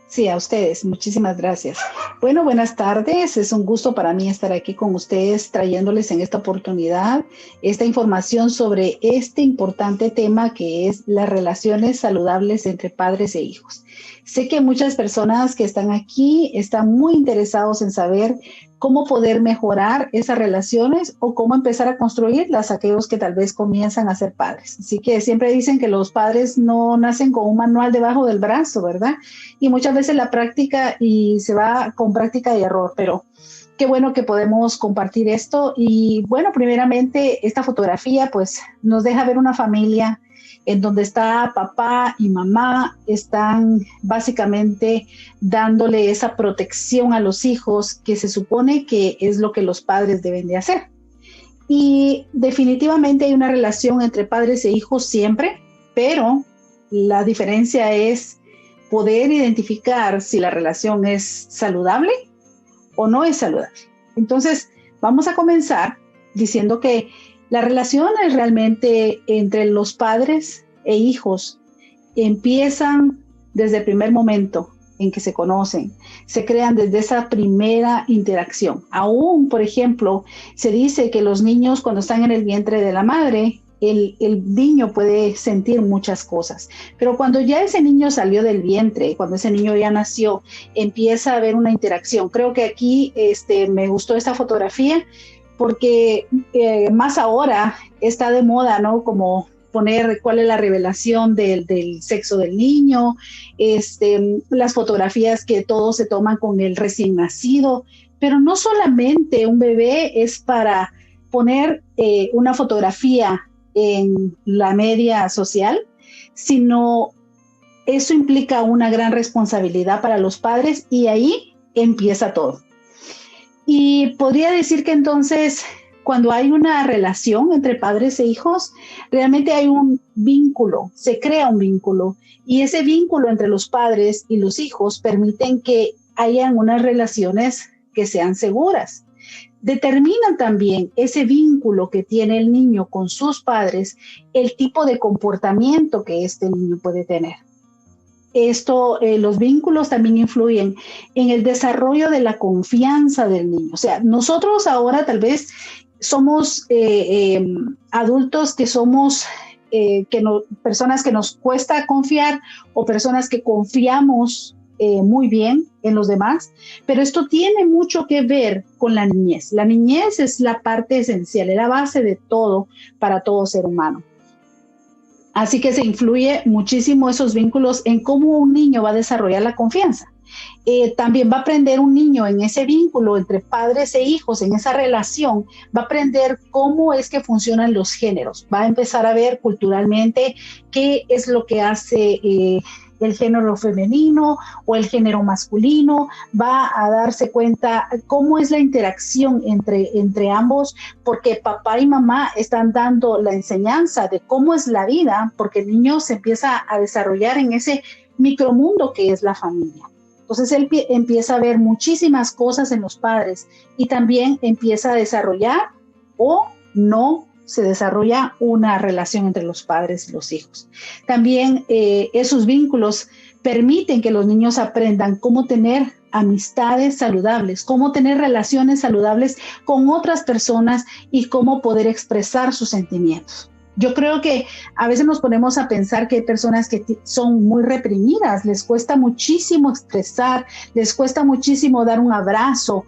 Sí, a ustedes. Muchísimas gracias. Bueno, buenas tardes. Es un gusto para mí estar aquí con ustedes trayéndoles en esta oportunidad esta información sobre este importante tema que es las relaciones saludables entre padres e hijos. Sé que muchas personas que están aquí están muy interesados en saber cómo poder mejorar esas relaciones o cómo empezar a construirlas, aquellos que tal vez comienzan a ser padres. Así que siempre dicen que los padres no nacen con un manual debajo del brazo, ¿verdad? Y muchas veces la práctica y se va con práctica y error, pero qué bueno que podemos compartir esto. Y bueno, primeramente esta fotografía pues nos deja ver una familia en donde está papá y mamá, están básicamente dándole esa protección a los hijos que se supone que es lo que los padres deben de hacer. Y definitivamente hay una relación entre padres e hijos siempre, pero la diferencia es poder identificar si la relación es saludable o no es saludable. Entonces, vamos a comenzar diciendo que las relaciones realmente entre los padres e hijos empiezan desde el primer momento en que se conocen, se crean desde esa primera interacción. Aún, por ejemplo, se dice que los niños cuando están en el vientre de la madre, el niño puede sentir muchas cosas, pero cuando ya ese niño salió del vientre, cuando ese niño ya nació, empieza a haber una interacción. Creo que aquí me gustó esta fotografía porque más ahora está de moda, ¿no? Como poner cuál es la revelación del sexo del niño, las fotografías que todos se toman con el recién nacido, pero no solamente un bebé es para poner una fotografía en la media social, sino eso implica una gran responsabilidad para los padres y ahí empieza todo. Y podría decir que entonces, cuando hay una relación entre padres e hijos, realmente hay un vínculo, se crea un vínculo, y ese vínculo entre los padres y los hijos permiten que hayan unas relaciones que sean seguras. Determinan también ese vínculo que tiene el niño con sus padres, el tipo de comportamiento que este niño puede tener. Los vínculos también influyen en el desarrollo de la confianza del niño. O sea, nosotros ahora tal vez somos adultos que somos personas que nos cuesta confiar o personas que confiamos muy bien en los demás, pero esto tiene mucho que ver con la niñez. La niñez es la parte esencial, es la base de todo para todo ser humano. Así que se influye muchísimo esos vínculos en cómo un niño va a desarrollar la confianza. También va a aprender un niño en ese vínculo entre padres e hijos, en esa relación, va a aprender cómo es que funcionan los géneros, va a empezar a ver culturalmente qué es lo que hace el género femenino o el género masculino, va a darse cuenta cómo es la interacción entre ambos, porque papá y mamá están dando la enseñanza de cómo es la vida, porque el niño se empieza a desarrollar en ese micromundo que es la familia. Entonces él empieza a ver muchísimas cosas en los padres y también empieza a desarrollar o no se desarrolla una relación entre los padres y los hijos. También esos vínculos permiten que los niños aprendan cómo tener amistades saludables, cómo tener relaciones saludables con otras personas y cómo poder expresar sus sentimientos. Yo creo que a veces nos ponemos a pensar que hay personas que son muy reprimidas, les cuesta muchísimo expresar, les cuesta muchísimo dar un abrazo.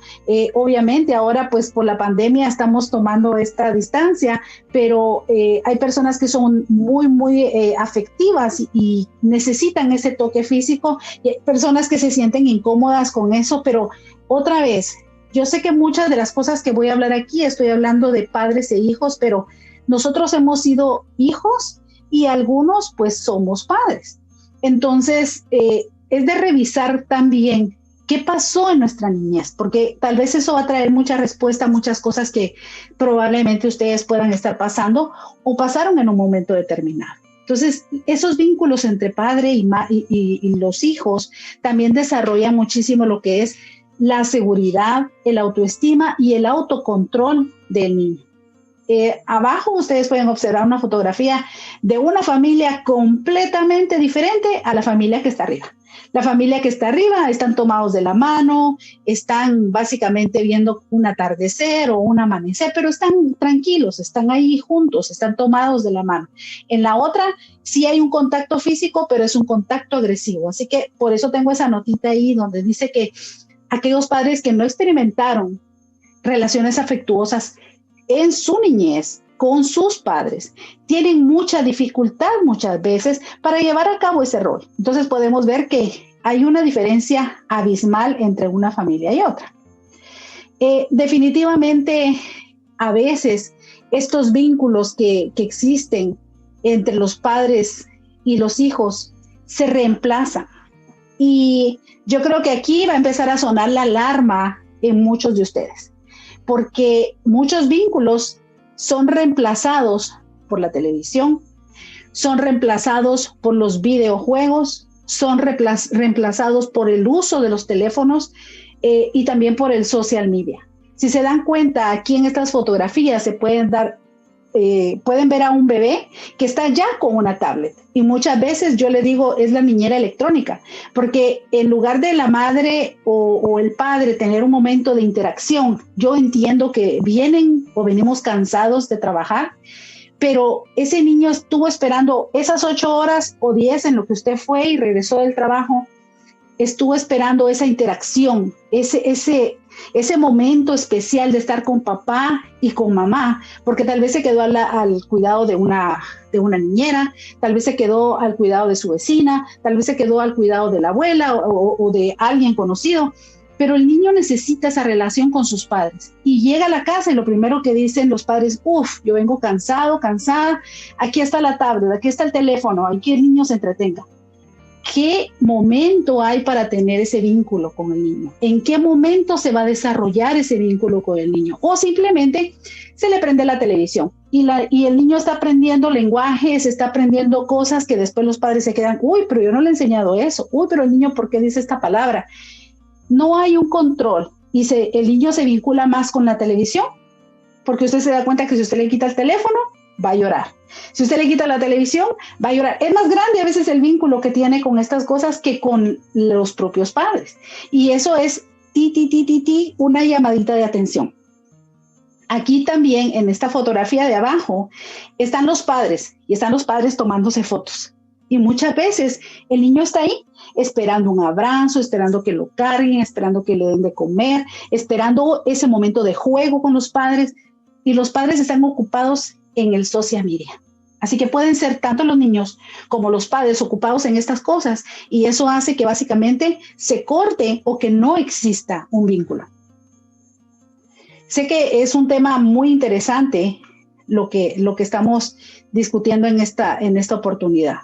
Obviamente ahora pues por la pandemia estamos tomando esta distancia, pero hay personas que son muy afectivas y necesitan ese toque físico, y hay personas que se sienten incómodas con eso, pero otra vez, yo sé que muchas de las cosas que voy a hablar aquí, estoy hablando de padres e hijos, pero nosotros hemos sido hijos y algunos pues somos padres. Entonces, es de revisar también qué pasó en nuestra niñez, porque tal vez eso va a traer mucha respuesta a muchas cosas que probablemente ustedes puedan estar pasando o pasaron en un momento determinado. Entonces, esos vínculos entre padre y los hijos también desarrollan muchísimo lo que es la seguridad, el autoestima y el autocontrol del niño. Abajo ustedes pueden observar una fotografía de una familia completamente diferente a la familia que está arriba. La familia que está arriba están tomados de la mano, están básicamente viendo un atardecer o un amanecer, pero están tranquilos, están ahí juntos, están tomados de la mano. En la otra sí hay un contacto físico, pero es un contacto agresivo. Así que por eso tengo esa notita ahí donde dice que aquellos padres que no experimentaron relaciones afectuosas en su niñez con sus padres, tienen mucha dificultad muchas veces para llevar a cabo ese rol. Entonces podemos ver que hay una diferencia abismal entre una familia y otra. Definitivamente, a veces estos vínculos que existen entre los padres y los hijos se reemplazan. Y yo creo que aquí va a empezar a sonar la alarma en muchos de ustedes, porque muchos vínculos son reemplazados por la televisión, son reemplazados por los videojuegos, son reemplazados por el uso de los teléfonos y también por el social media. Si se dan cuenta, aquí en estas fotografías se pueden ver a un bebé que está ya con una tablet y muchas veces yo le digo es la niñera electrónica, porque en lugar de la madre o el padre tener un momento de interacción, yo entiendo que venimos cansados de trabajar, pero ese niño estuvo esperando esas 8 horas o 10 en lo que usted fue y regresó del trabajo, estuvo esperando esa interacción, ese momento especial de estar con papá y con mamá, porque tal vez se quedó al cuidado de una niñera, tal vez se quedó al cuidado de su vecina, tal vez se quedó al cuidado de la abuela o de alguien conocido, pero el niño necesita esa relación con sus padres y llega a la casa y lo primero que dicen los padres, yo vengo cansado, cansada, aquí está la tablet, aquí está el teléfono, aquí el niño se entretenga. ¿Qué momento hay para tener ese vínculo con el niño? ¿En qué momento se va a desarrollar ese vínculo con el niño? O simplemente se le prende la televisión y el niño está aprendiendo lenguajes, está aprendiendo cosas que después los padres se quedan, pero yo no le he enseñado eso, pero el niño, ¿por qué dice esta palabra? No hay un control y el niño se vincula más con la televisión, porque usted se da cuenta que si usted le quita el teléfono, va a llorar. Si usted le quita la televisión, va a llorar. Es más grande a veces el vínculo que tiene con estas cosas que con los propios padres. Y eso es una llamadita de atención. Aquí también en esta fotografía de abajo están los padres y están los padres tomándose fotos. Y muchas veces el niño está ahí esperando un abrazo, esperando que lo carguen, esperando que le den de comer, esperando ese momento de juego con los padres. Y los padres están ocupados en el social media. Así que pueden ser tanto los niños como los padres ocupados en estas cosas y eso hace que básicamente se corte o que no exista un vínculo. Sé que es un tema muy interesante lo que estamos discutiendo en esta oportunidad.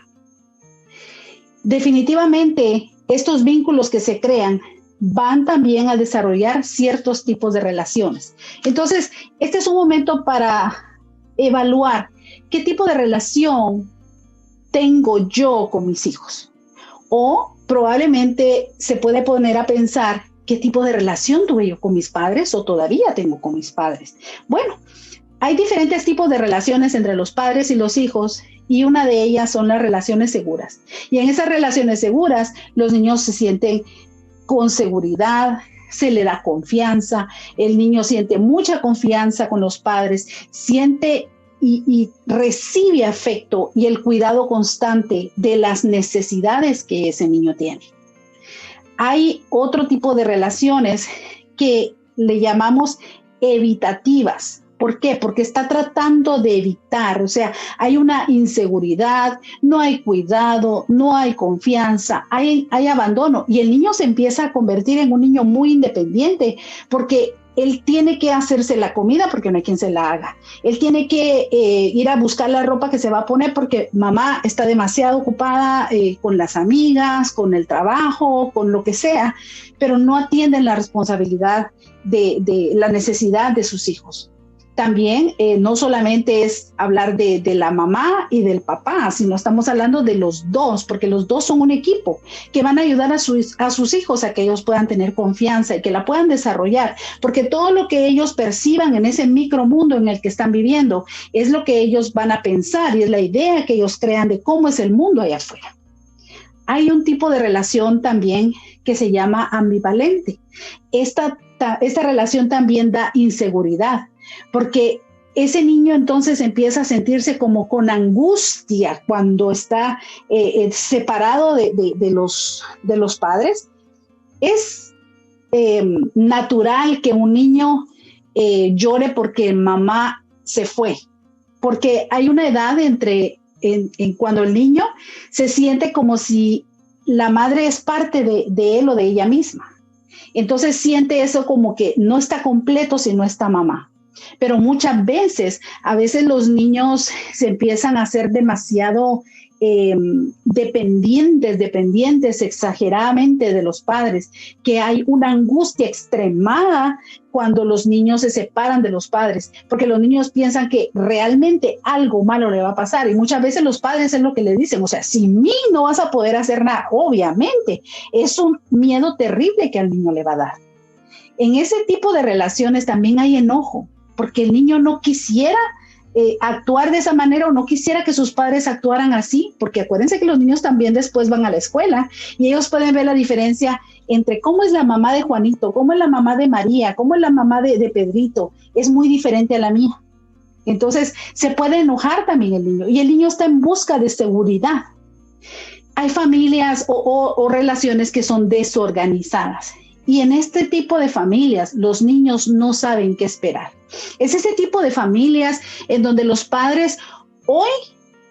Definitivamente, estos vínculos que se crean van también a desarrollar ciertos tipos de relaciones. Entonces, este es un momento para evaluar qué tipo de relación tengo yo con mis hijos. O probablemente se puede poner a pensar qué tipo de relación tuve yo con mis padres o todavía tengo con mis padres. Bueno, hay diferentes tipos de relaciones entre los padres y los hijos y una de ellas son las relaciones seguras. Y en esas relaciones seguras los niños se sienten con seguridad, se le da confianza, el niño siente mucha confianza con los padres, siente y recibe afecto y el cuidado constante de las necesidades que ese niño tiene. Hay otro tipo de relaciones que le llamamos evitativas. ¿Por qué? Porque está tratando de evitar, o sea, hay una inseguridad, no hay cuidado, no hay confianza, hay abandono y el niño se empieza a convertir en un niño muy independiente porque él tiene que hacerse la comida porque no hay quien se la haga. Él tiene que ir a buscar la ropa que se va a poner porque mamá está demasiado ocupada con las amigas, con el trabajo, con lo que sea, pero no atienden la responsabilidad de la necesidad de sus hijos. también no solamente es hablar de la mamá y del papá, sino estamos hablando de los dos, porque los dos son un equipo que van a ayudar a sus hijos a que ellos puedan tener confianza y que la puedan desarrollar, porque todo lo que ellos perciban en ese micromundo en el que están viviendo es lo que ellos van a pensar y es la idea que ellos crean de cómo es el mundo allá afuera. Hay un tipo de relación también que se llama ambivalente. Esta relación también da inseguridad, porque ese niño entonces empieza a sentirse como con angustia cuando está separado de los padres. Es natural que un niño llore porque mamá se fue, porque hay una edad en cuando el niño se siente como si la madre es parte de él o de ella misma. Entonces siente eso como que no está completo si no está mamá. Pero muchas veces, a veces los niños se empiezan a hacer demasiado dependientes exageradamente de los padres, que hay una angustia extremada cuando los niños se separan de los padres, porque los niños piensan que realmente algo malo le va a pasar y muchas veces los padres es lo que le dicen, o sea, sin mí no vas a poder hacer nada, obviamente, es un miedo terrible que al niño le va a dar. En ese tipo de relaciones también hay enojo, porque el niño no quisiera actuar de esa manera o no quisiera que sus padres actuaran así, porque acuérdense que los niños también después van a la escuela y ellos pueden ver la diferencia entre cómo es la mamá de Juanito, cómo es la mamá de María, cómo es la mamá de Pedrito, es muy diferente a la mía. Entonces se puede enojar también el niño y el niño está en busca de seguridad. Hay familias o relaciones que son desorganizadas. Y en este tipo de familias, los niños no saben qué esperar. Es ese tipo de familias en donde los padres, hoy,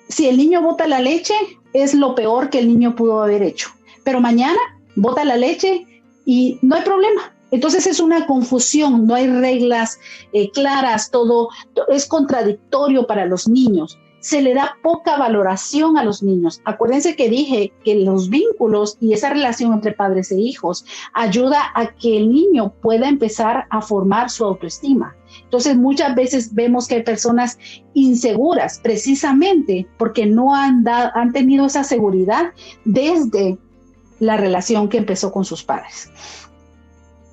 si el niño bota la leche, es lo peor que el niño pudo haber hecho. Pero mañana bota la leche y no hay problema. Entonces es una confusión, no hay reglas claras, todo es contradictorio para los niños. Se le da poca valoración a los niños. Acuérdense que dije que los vínculos y esa relación entre padres e hijos ayuda a que el niño pueda empezar a formar su autoestima. Entonces muchas veces vemos que hay personas inseguras precisamente porque no han tenido esa seguridad desde la relación que empezó con sus padres.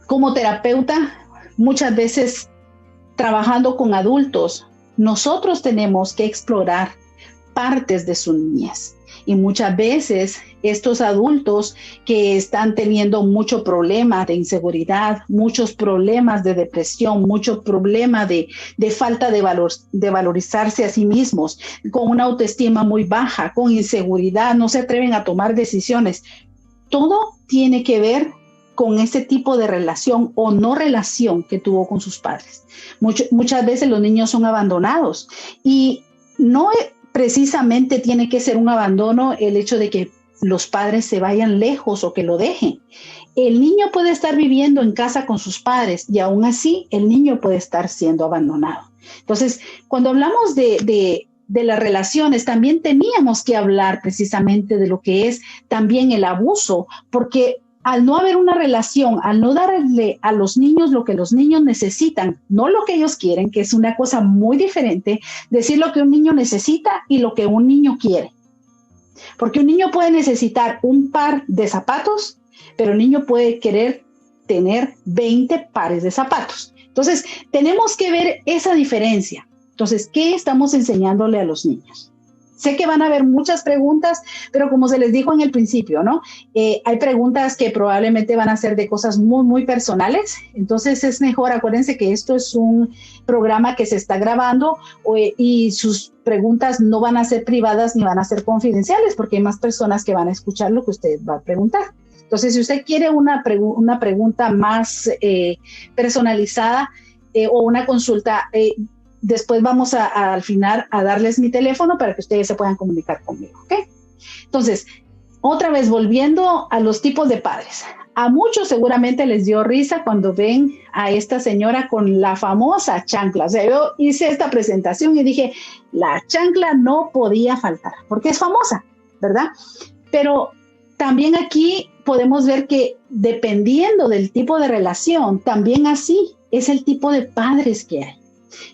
Como terapeuta, muchas veces trabajando con adultos, nosotros tenemos que explorar partes de su niñez y muchas veces estos adultos que están teniendo mucho problema de inseguridad, muchos problemas de depresión, mucho problema de falta de valorizarse a sí mismos, con una autoestima muy baja, con inseguridad, no se atreven a tomar decisiones. Todo tiene que ver con ese tipo de relación o no relación que tuvo con sus padres. Muchas veces los niños son abandonados y no precisamente tiene que ser un abandono el hecho de que los padres se vayan lejos o que lo dejen. El niño puede estar viviendo en casa con sus padres y aún así el niño puede estar siendo abandonado. Entonces, cuando hablamos de las relaciones, también teníamos que hablar precisamente de lo que es también el abuso, porque al no haber una relación, al no darle a los niños lo que los niños necesitan, no lo que ellos quieren, que es una cosa muy diferente, decir lo que un niño necesita y lo que un niño quiere. Porque un niño puede necesitar un par de zapatos, pero un niño puede querer tener 20 pares de zapatos. Entonces, tenemos que ver esa diferencia. Entonces, ¿qué estamos enseñándole a los niños? Sé que van a haber muchas preguntas, pero como se les dijo en el principio, ¿no? Hay preguntas que probablemente van a ser de cosas muy, muy personales. Entonces es mejor, acuérdense que esto es un programa que se está grabando y sus preguntas no van a ser privadas ni van a ser confidenciales porque hay más personas que van a escuchar lo que usted va a preguntar. Entonces, si usted quiere una pregunta más personalizada o una consulta, después vamos al final a darles mi teléfono para que ustedes se puedan comunicar conmigo, ¿ok? Entonces, otra vez volviendo a los tipos de padres. A muchos seguramente les dio risa cuando ven a esta señora con la famosa chancla. O sea, yo hice esta presentación y dije, la chancla no podía faltar, porque es famosa, ¿verdad? Pero también aquí podemos ver que dependiendo del tipo de relación, también así es el tipo de padres que hay.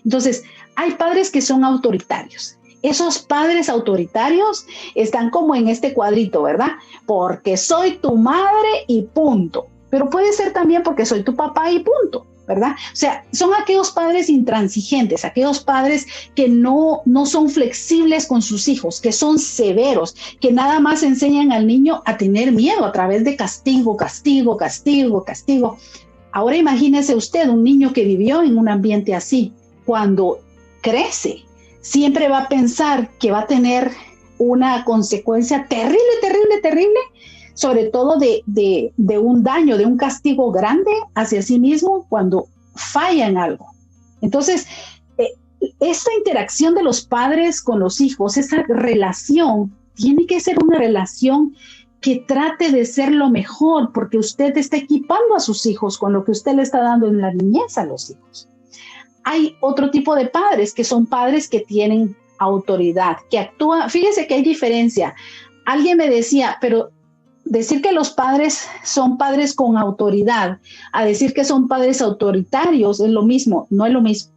Entonces, hay padres que son autoritarios. Esos padres autoritarios están como en este cuadrito, ¿verdad? Porque soy tu madre y punto. Pero puede ser también porque soy tu papá y punto, ¿verdad? O sea, son aquellos padres intransigentes, aquellos padres que no son flexibles con sus hijos, que son severos, que nada más enseñan al niño a tener miedo a través de castigo, castigo, castigo, castigo. Ahora imagínese usted un niño que vivió en un ambiente así, cuando crece, siempre va a pensar que va a tener una consecuencia terrible, terrible, terrible, sobre todo de un daño, de un castigo grande hacia sí mismo cuando falla en algo. Entonces, esta interacción de los padres con los hijos, esa relación, tiene que ser una relación que trate de ser lo mejor, porque usted está equipando a sus hijos con lo que usted le está dando en la niñez a los hijos. Hay otro tipo de padres, que son padres que tienen autoridad, que actúan. Fíjese que hay diferencia. Alguien me decía, pero decir que los padres son padres con autoridad, a decir que son padres autoritarios, es lo mismo, no es lo mismo.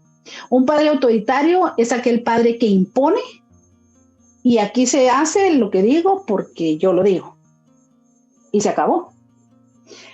Un padre autoritario es aquel padre que impone, y aquí se hace lo que digo porque yo lo digo. Y se acabó.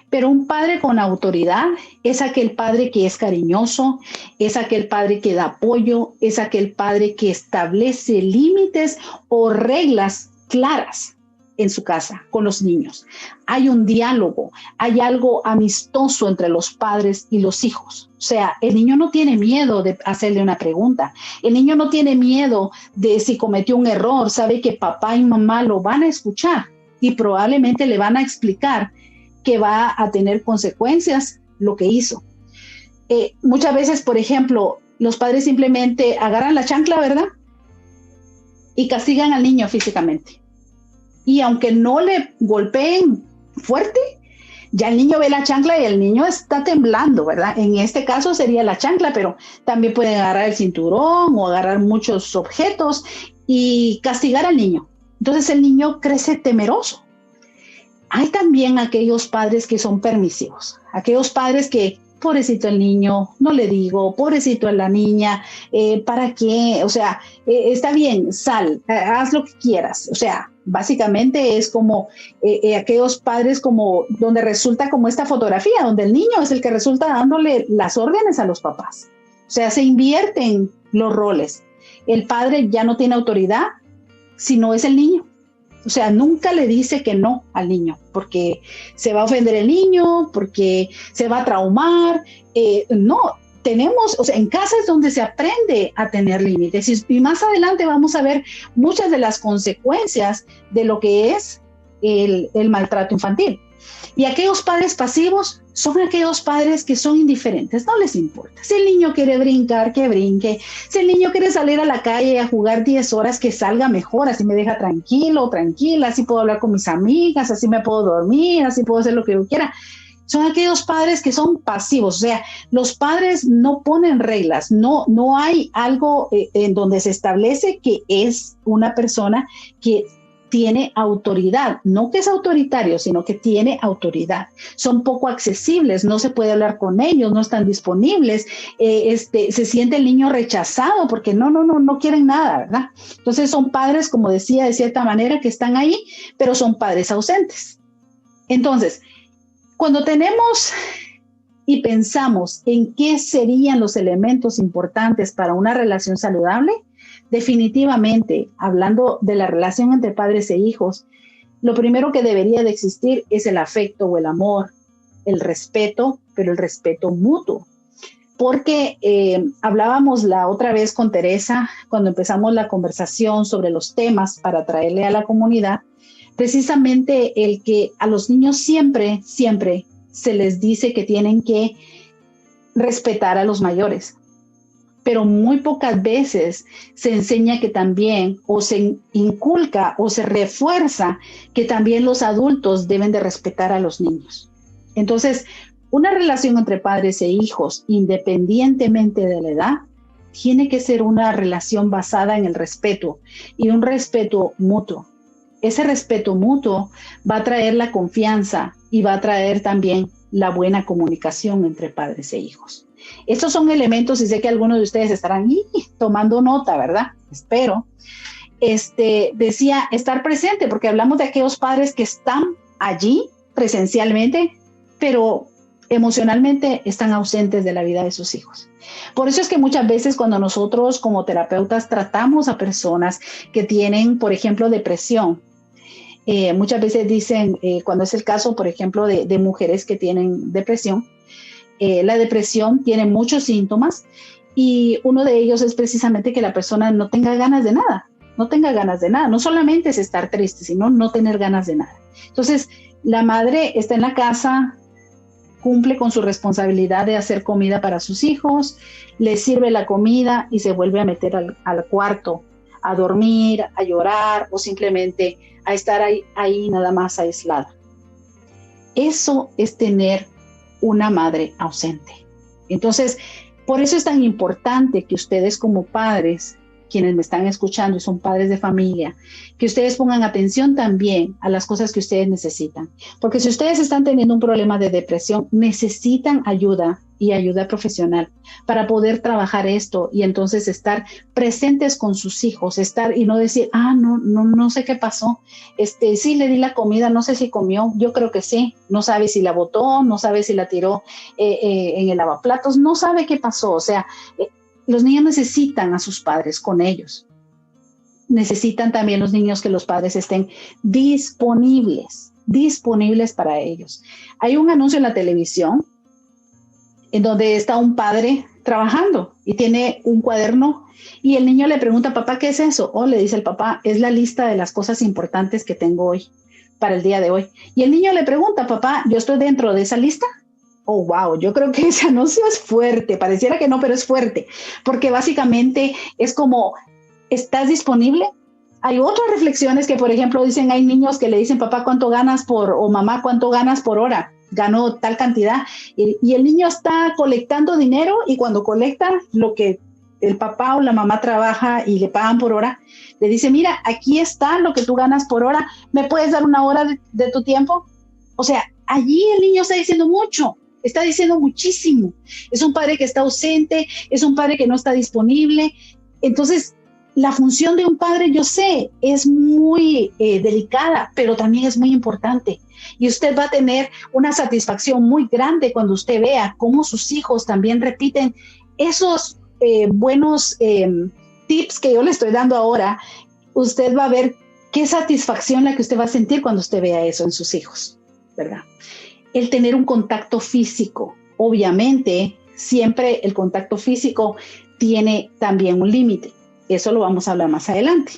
Pero un padre con autoridad es aquel padre que es cariñoso, es aquel padre que da apoyo, es aquel padre que establece límites o reglas claras en su casa con los niños. Hay un diálogo, hay algo amistoso entre los padres y los hijos. O sea, el niño no tiene miedo de hacerle una pregunta. El niño no tiene miedo de si cometió un error, sabe que papá y mamá lo van a escuchar y probablemente le van a explicar que va a tener consecuencias lo que hizo. Muchas veces, por ejemplo, los padres simplemente agarran la chancla, ¿verdad? Y castigan al niño físicamente. Y aunque no le golpeen fuerte, ya el niño ve la chancla y el niño está temblando, ¿verdad? En este caso sería la chancla, pero también pueden agarrar el cinturón o agarrar muchos objetos y castigar al niño. Entonces el niño crece temeroso. Hay también aquellos padres que son permisivos, aquellos padres que, pobrecito el niño, no le digo, pobrecito la niña, ¿para qué? O sea, está bien, sal, haz lo que quieras. O sea, básicamente es como aquellos padres como donde resulta como esta fotografía, donde el niño es el que resulta dándole las órdenes a los papás. O sea, se invierten los roles. El padre ya no tiene autoridad, sino es el niño. O sea, nunca le dice que no al niño, porque se va a ofender el niño, porque se va a traumar. No, tenemos, o sea, en casa es donde se aprende a tener límites. Y más adelante vamos a ver muchas de las consecuencias de lo que es el maltrato infantil. Y aquellos padres pasivos son aquellos padres que son indiferentes, no les importa. Si el niño quiere brincar, que brinque. Si el niño quiere salir a la calle a jugar 10 horas, que salga mejor, así me deja tranquilo, tranquila, así puedo hablar con mis amigas, así me puedo dormir, así puedo hacer lo que yo quiera. Son aquellos padres que son pasivos, o sea, los padres no ponen reglas, no hay algo en donde se establece que es una persona que tiene autoridad, no que es autoritario, sino que tiene autoridad. Son poco accesibles, no se puede hablar con ellos, no están disponibles, se siente el niño rechazado porque no quieren nada, ¿verdad? Entonces son padres, como decía, de cierta manera que están ahí, pero son padres ausentes. Entonces, cuando tenemos y pensamos en qué serían los elementos importantes para una relación saludable, definitivamente, hablando de la relación entre padres e hijos, lo primero que debería de existir es el afecto o el amor, el respeto, pero el respeto mutuo. Porque hablábamos la otra vez con Teresa, cuando empezamos la conversación sobre los temas para traerle a la comunidad, precisamente el que a los niños siempre se les dice que tienen que respetar a los mayores. Pero muy pocas veces se enseña que también, o se inculca o se refuerza que también los adultos deben de respetar a los niños. Entonces, una relación entre padres e hijos, independientemente de la edad, tiene que ser una relación basada en el respeto y un respeto mutuo. Ese respeto mutuo va a traer la confianza y va a traer también la buena comunicación entre padres e hijos. Estos son elementos, y sé que algunos de ustedes estarán tomando nota, ¿verdad? Espero. Decía estar presente, porque hablamos de aquellos padres que están allí presencialmente, pero emocionalmente están ausentes de la vida de sus hijos. Por eso es que muchas veces cuando nosotros como terapeutas tratamos a personas que tienen, por ejemplo, depresión, muchas veces dicen, cuando es el caso, por ejemplo, de mujeres que tienen depresión, la depresión tiene muchos síntomas y uno de ellos es precisamente que la persona no tenga ganas de nada, no solamente es estar triste, sino no tener ganas de nada. Entonces, la madre está en la casa, cumple con su responsabilidad de hacer comida para sus hijos, les sirve la comida y se vuelve a meter al cuarto, a dormir, a llorar o simplemente a estar ahí nada más aislada. Eso es tener una madre ausente. Entonces, por eso es tan importante que ustedes como padres, quienes me están escuchando y son padres de familia, que ustedes pongan atención también a las cosas que ustedes necesitan. Porque si ustedes están teniendo un problema de depresión, necesitan ayuda y ayuda profesional para poder trabajar esto y entonces estar presentes con sus hijos, estar y no decir, no sé qué pasó, sí le di la comida, no sé si comió, yo creo que sí, no sabe si la botó, no sabe si la tiró en el lavaplatos, no sabe qué pasó, o sea, los niños necesitan a sus padres con ellos. Necesitan también los niños que los padres estén disponibles para ellos. Hay un anuncio en la televisión en donde está un padre trabajando y tiene un cuaderno y el niño le pregunta, papá, ¿qué es eso? Le dice el papá, es la lista de las cosas importantes que tengo hoy, para el día de hoy. Y el niño le pregunta, papá, ¿yo estoy dentro de esa lista? Oh, wow, yo creo que ese anuncio es fuerte, pareciera que no, pero es fuerte, porque básicamente es como, ¿estás disponible? Hay otras reflexiones que, por ejemplo, dicen, hay niños que le dicen, papá, ¿cuánto ganas o mamá, ¿cuánto ganas por hora? Ganó tal cantidad, y el niño está colectando dinero, y cuando colecta lo que el papá o la mamá trabaja y le pagan por hora, le dice, mira, aquí está lo que tú ganas por hora, ¿me puedes dar una hora de tu tiempo? O sea, allí el niño está diciendo mucho, está diciendo muchísimo. Es un padre que está ausente, es un padre que no está disponible. Entonces, la función de un padre, yo sé, es muy delicada, pero también es muy importante. Y usted va a tener una satisfacción muy grande cuando usted vea cómo sus hijos también repiten esos buenos tips que yo le estoy dando ahora. Usted va a ver qué satisfacción la que usted va a sentir cuando usted vea eso en sus hijos, ¿verdad? El tener un contacto físico. Obviamente, siempre el contacto físico tiene también un límite. Eso lo vamos a hablar más adelante.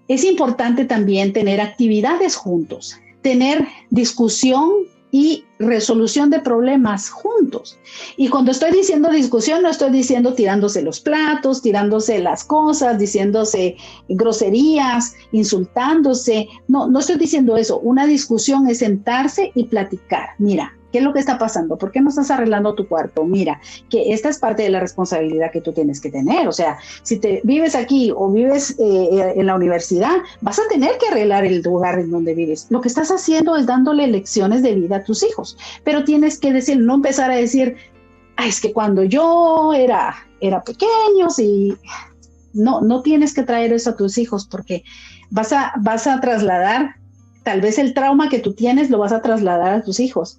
Es importante también tener actividades juntos, tener discusión y resolución de problemas juntos. Y cuando estoy diciendo discusión, no estoy diciendo tirándose los platos, tirándose las cosas, diciéndose groserías, insultándose. No estoy diciendo eso. Una discusión es sentarse y platicar. Mira, ¿qué es lo que está pasando? ¿Por qué no estás arreglando tu cuarto? Mira, que esta es parte de la responsabilidad que tú tienes que tener. O sea, si te vives aquí o vives en la universidad, vas a tener que arreglar el lugar en donde vives. Lo que estás haciendo es dándole lecciones de vida a tus hijos. Pero tienes que decir, no empezar a decir, es que cuando yo era pequeño, sí. No tienes que traer eso a tus hijos porque vas a trasladar, tal vez el trauma que tú tienes lo vas a trasladar a tus hijos.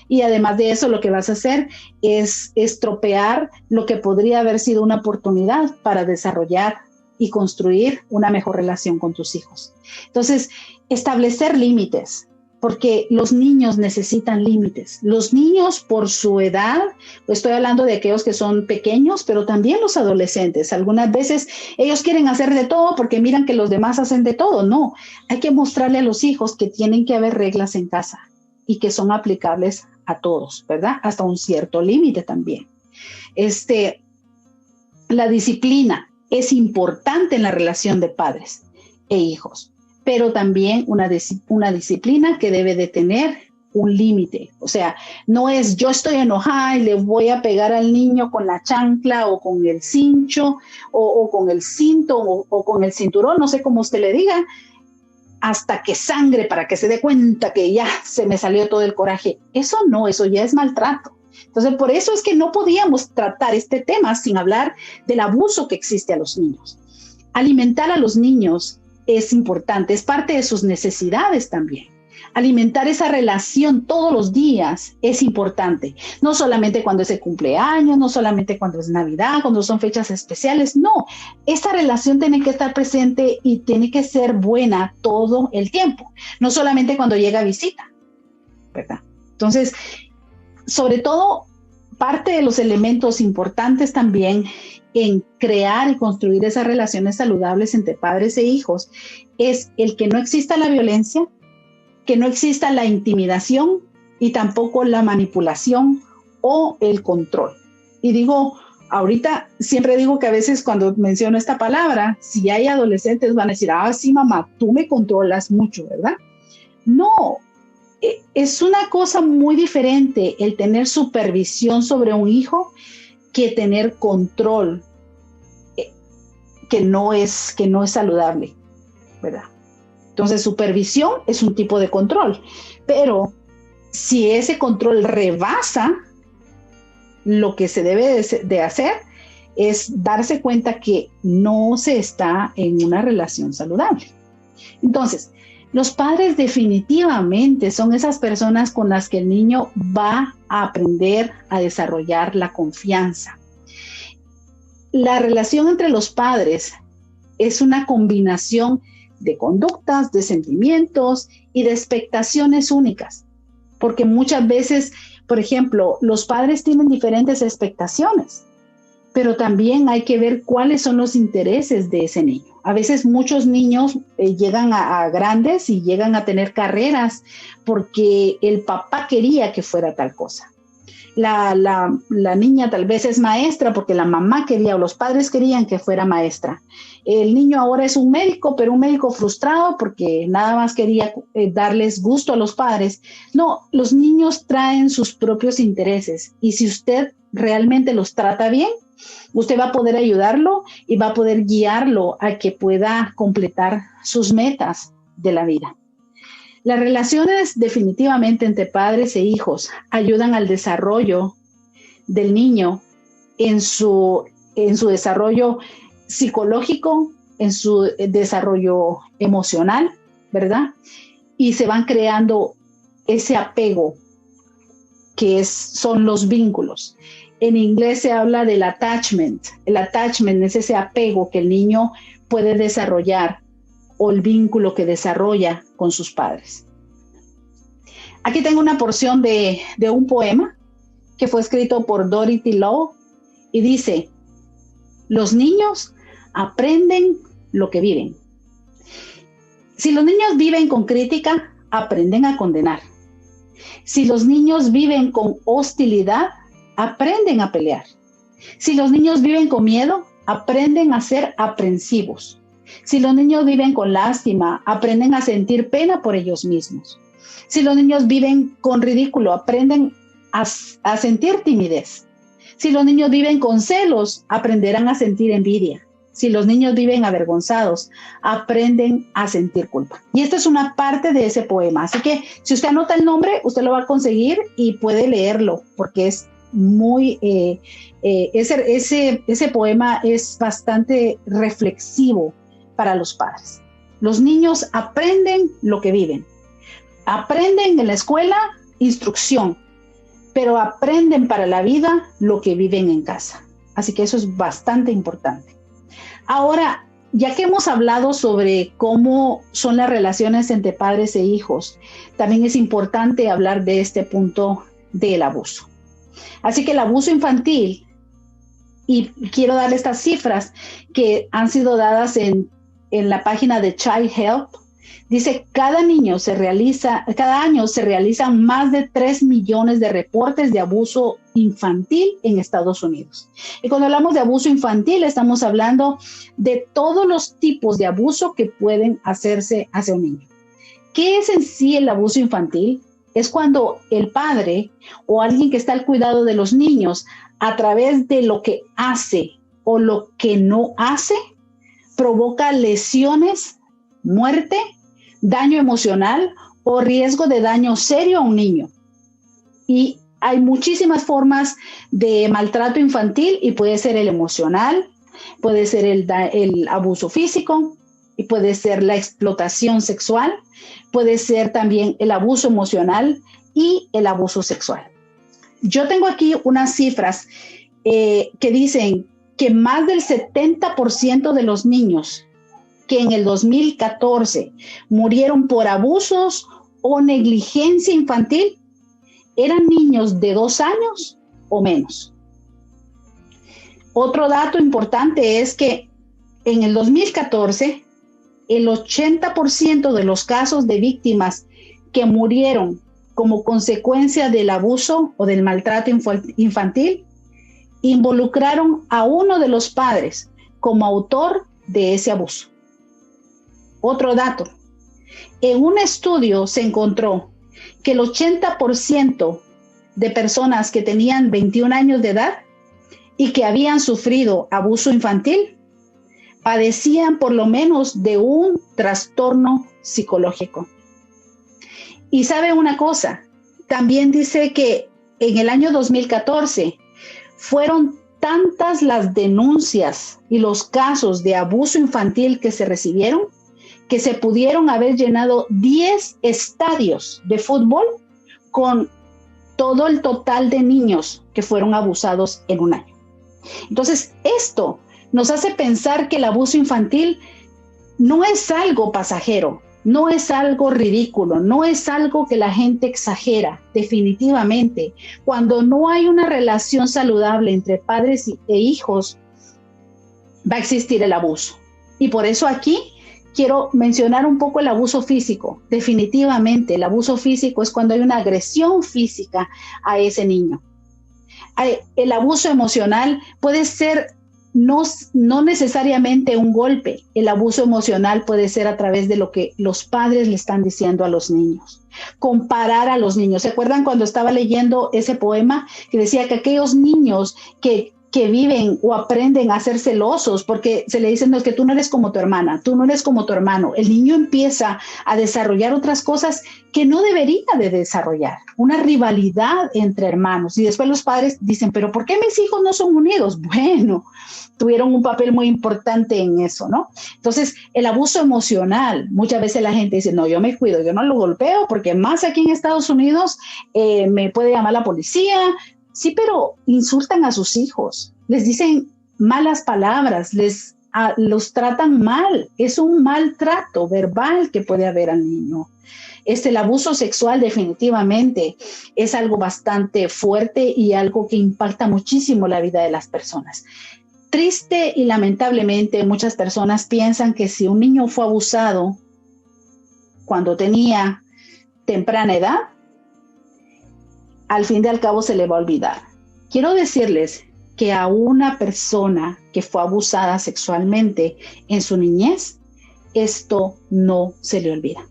Y además de eso, lo que vas a hacer es estropear lo que podría haber sido una oportunidad para desarrollar y construir una mejor relación con tus hijos. Entonces, establecer límites, porque los niños necesitan límites. Los niños por su edad, estoy hablando de aquellos que son pequeños, pero también los adolescentes. Algunas veces ellos quieren hacer de todo porque miran que los demás hacen de todo. No, hay que mostrarle a los hijos que tienen que haber reglas en casa y que son aplicables a todos, ¿verdad? Hasta un cierto límite también. La disciplina es importante en la relación de padres e hijos, pero también una disciplina que debe de tener un límite. O sea, no es yo estoy enojada y le voy a pegar al niño con la chancla o con el cincho o con el cinto o con el cinturón, no sé cómo usted le diga, hasta que sangre para que se dé cuenta que ya se me salió todo el coraje. Eso no, eso ya es maltrato. Entonces, por eso es que no podíamos tratar este tema sin hablar del abuso que existe a los niños. Alimentar a los niños es importante, es parte de sus necesidades también. Alimentar esa relación todos los días es importante, no solamente cuando es el cumpleaños, no solamente cuando es Navidad, cuando son fechas especiales, no, esa relación tiene que estar presente y tiene que ser buena todo el tiempo, no solamente cuando llega visita, ¿verdad? Entonces, sobre todo, parte de los elementos importantes también en crear y construir esas relaciones saludables entre padres e hijos es el que no exista la violencia, que no exista la intimidación y tampoco la manipulación o el control. Y digo, ahorita siempre digo que a veces cuando menciono esta palabra, si hay adolescentes van a decir, sí mamá, tú me controlas mucho, ¿verdad? No, es una cosa muy diferente el tener supervisión sobre un hijo que tener control, que no es saludable, ¿verdad? Entonces, supervisión es un tipo de control, pero si ese control rebasa, lo que se debe de hacer es darse cuenta que no se está en una relación saludable. Entonces, los padres definitivamente son esas personas con las que el niño va a aprender a desarrollar la confianza. La relación entre los padres es una combinación de conductas, de sentimientos y de expectaciones únicas. Porque muchas veces, por ejemplo, los padres tienen diferentes expectaciones, pero también hay que ver cuáles son los intereses de ese niño. A veces muchos niños llegan a grandes y llegan a tener carreras porque el papá quería que fuera tal cosa. La niña tal vez es maestra porque la mamá quería o los padres querían que fuera maestra. El niño ahora es un médico, pero un médico frustrado porque nada más quería darles gusto a los padres. No, los niños traen sus propios intereses y si usted realmente los trata bien, usted va a poder ayudarlo y va a poder guiarlo a que pueda completar sus metas de la vida. Las relaciones definitivamente entre padres e hijos ayudan al desarrollo del niño en su desarrollo psicológico, en su desarrollo emocional, ¿verdad? Y se van creando ese apego que son los vínculos. En inglés se habla del attachment. El attachment es ese apego que el niño puede desarrollar o el vínculo que desarrolla con sus padres. Aquí tengo una porción de un poema que fue escrito por Dorothy Lowe y dice, los niños aprenden lo que viven. Si los niños viven con crítica, aprenden a condenar. Si los niños viven con hostilidad, aprenden a pelear. Si los niños viven con miedo, aprenden a ser aprensivos. Si los niños viven con lástima, aprenden a sentir pena por ellos mismos. Si los niños viven con ridículo, aprenden a sentir timidez. Si los niños viven con celos, aprenderán a sentir envidia. Si los niños viven avergonzados, aprenden a sentir culpa. Y esta es una parte de ese poema. Así que si usted anota el nombre, usted lo va a conseguir y puede leerlo, porque es muy, ese poema es bastante reflexivo para los padres. Los niños aprenden lo que viven. Aprenden en la escuela instrucción, pero aprenden para la vida lo que viven en casa. Así que eso es bastante importante. Ahora, ya que hemos hablado sobre cómo son las relaciones entre padres e hijos, también es importante hablar de este punto del abuso. Así que el abuso infantil, y quiero darle estas cifras que han sido dadas en la página de Child Help, dice, cada año se realizan más de 3 millones de reportes de abuso infantil en Estados Unidos. Y cuando hablamos de abuso infantil, estamos hablando de todos los tipos de abuso que pueden hacerse hacia un niño. ¿Qué es en sí el abuso infantil? Es cuando el padre o alguien que está al cuidado de los niños, a través de lo que hace o lo que no hace, provoca lesiones, muerte, daño emocional o riesgo de daño serio a un niño. Y hay muchísimas formas de maltrato infantil y puede ser el emocional, puede ser el abuso físico y puede ser la explotación sexual, puede ser también el abuso emocional y el abuso sexual. Yo tengo aquí unas cifras que dicen que más del 70% de los niños que en el 2014 murieron por abusos o negligencia infantil eran niños de 2 años o menos. Otro dato importante es que en el 2014, el 80% de los casos de víctimas que murieron como consecuencia del abuso o del maltrato infantil involucraron a uno de los padres como autor de ese abuso. Otro dato, en un estudio se encontró que el 80% de personas que tenían 21 años de edad y que habían sufrido abuso infantil padecían por lo menos de un trastorno psicológico. Y sabe una cosa, también dice que en el año 2014 fueron tantas las denuncias y los casos de abuso infantil que se recibieron que se pudieron haber llenado 10 estadios de fútbol con todo el total de niños que fueron abusados en un año. Entonces, esto nos hace pensar que el abuso infantil no es algo pasajero, no es algo ridículo, no es algo que la gente exagera, definitivamente. Cuando no hay una relación saludable entre padres e hijos, va a existir el abuso. Y por eso aquí quiero mencionar un poco el abuso físico. Definitivamente, el abuso físico es cuando hay una agresión física a ese niño. El abuso emocional puede ser no necesariamente un golpe. El abuso emocional puede ser a través de lo que los padres le están diciendo a los niños. Comparar a los niños. ¿Se acuerdan cuando estaba leyendo ese poema que decía que aquellos niños que viven o aprenden a ser celosos porque se le dicen, no, es que tú no eres como tu hermana, tú no eres como tu hermano. El niño empieza a desarrollar otras cosas que no debería de desarrollar, una rivalidad entre hermanos. Y después los padres dicen, pero ¿por qué mis hijos no son unidos? Bueno, tuvieron un papel muy importante en eso, ¿no? Entonces, el abuso emocional, muchas veces la gente dice, no, yo me cuido, yo no lo golpeo porque más aquí en Estados Unidos me puede llamar la policía. Sí, pero insultan a sus hijos, les dicen malas palabras, los tratan mal. Es un maltrato verbal que puede haber al niño. El abuso sexual definitivamente es algo bastante fuerte y algo que impacta muchísimo la vida de las personas. Triste y lamentablemente muchas personas piensan que si un niño fue abusado cuando tenía temprana edad, al fin y al cabo se le va a olvidar. Quiero decirles que a una persona que fue abusada sexualmente en su niñez, esto no se le olvida.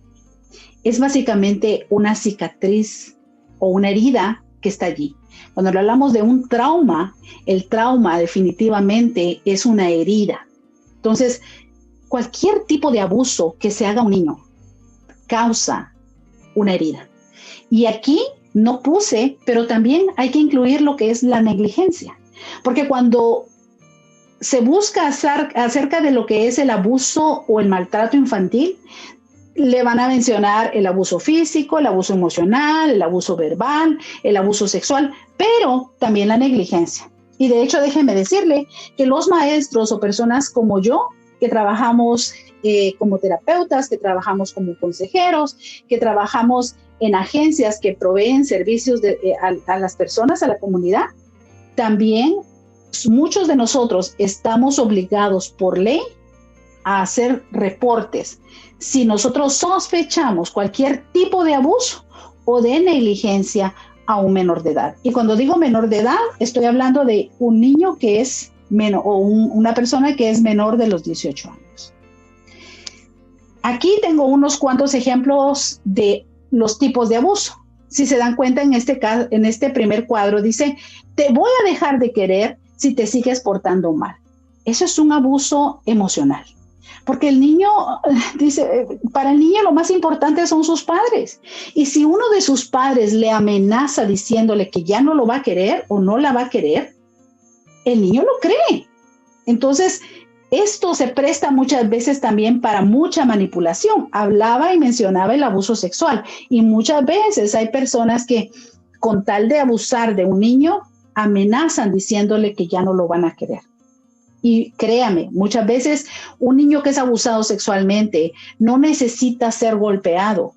Es básicamente una cicatriz o una herida que está allí. Cuando hablamos de un trauma, el trauma definitivamente es una herida. Entonces, cualquier tipo de abuso que se haga a un niño causa una herida. Y aquí no puse, pero también hay que incluir lo que es la negligencia. Porque cuando se busca acerca de lo que es el abuso o el maltrato infantil, le van a mencionar el abuso físico, el abuso emocional, el abuso verbal, el abuso sexual, pero también la negligencia. Y de hecho, déjeme decirle que los maestros o personas como yo, que trabajamos como terapeutas, que trabajamos como consejeros, que trabajamos en agencias que proveen servicios a las personas, a la comunidad, también muchos de nosotros estamos obligados por ley a hacer reportes si nosotros sospechamos cualquier tipo de abuso o de negligencia a un menor de edad. Y cuando digo menor de edad, estoy hablando de un niño que es menor o una persona que es menor de los 18 años. Aquí tengo unos cuantos ejemplos de los tipos de abuso. Si se dan cuenta en este primer cuadro, dice, te voy a dejar de querer si te sigues portando mal. Eso es un abuso emocional. Porque el niño, dice, para el niño lo más importante son sus padres. Y si uno de sus padres le amenaza diciéndole que ya no lo va a querer o no la va a querer, el niño lo cree. Entonces, esto se presta muchas veces también para mucha manipulación. Hablaba y mencionaba el abuso sexual. Y muchas veces hay personas que con tal de abusar de un niño, amenazan diciéndole que ya no lo van a querer. Y créame, muchas veces un niño que es abusado sexualmente no necesita ser golpeado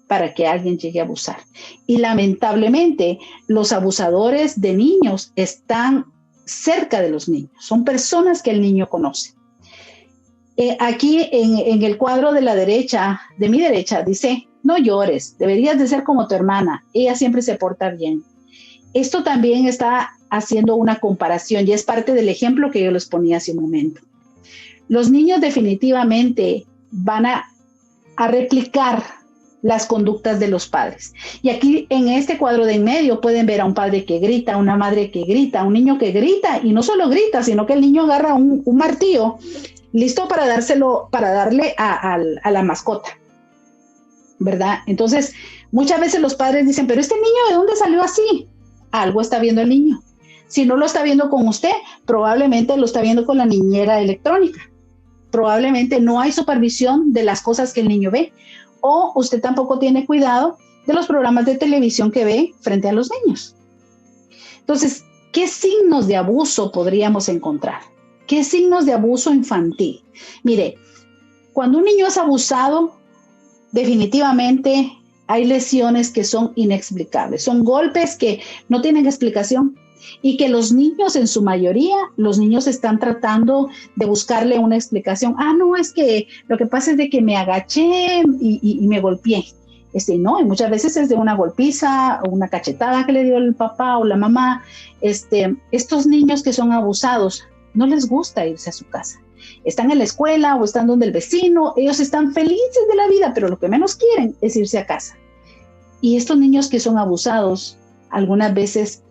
para que alguien llegue a abusar. Y lamentablemente los abusadores de niños están cerca de los niños, son personas que el niño conoce. Aquí en el cuadro de la derecha, de mi derecha, dice, no llores, deberías de ser como tu hermana, ella siempre se porta bien. Esto también está haciendo una comparación y es parte del ejemplo que yo les ponía hace un momento. Los niños definitivamente van a replicar las conductas de los padres. Y aquí en este cuadro de en medio pueden ver a un padre que grita, una madre que grita, un niño que grita y no solo grita, sino que el niño agarra un martillo listo para darle a la mascota, ¿verdad? Entonces, muchas veces los padres dicen, pero este niño, ¿de dónde salió así? Algo está viendo el niño. Si no lo está viendo con usted, probablemente lo está viendo con la niñera electrónica. Probablemente no hay supervisión de las cosas que el niño ve. O usted tampoco tiene cuidado de los programas de televisión que ve frente a los niños. Entonces, ¿qué signos de abuso podríamos encontrar? ¿Qué signos de abuso infantil? Mire, cuando un niño es abusado, definitivamente hay lesiones que son inexplicables. Son golpes que no tienen explicación y que los niños, en su mayoría, los niños están tratando de buscarle una explicación. No, es que lo que pasa es de que me agaché y me golpeé. No, y muchas veces es de una golpiza o una cachetada que le dio el papá o la mamá. Estos niños que son abusados, no les gusta irse a su casa. Están en la escuela o están donde el vecino, ellos están felices de la vida, pero lo que menos quieren es irse a casa. Y estos niños que son abusados, algunas veces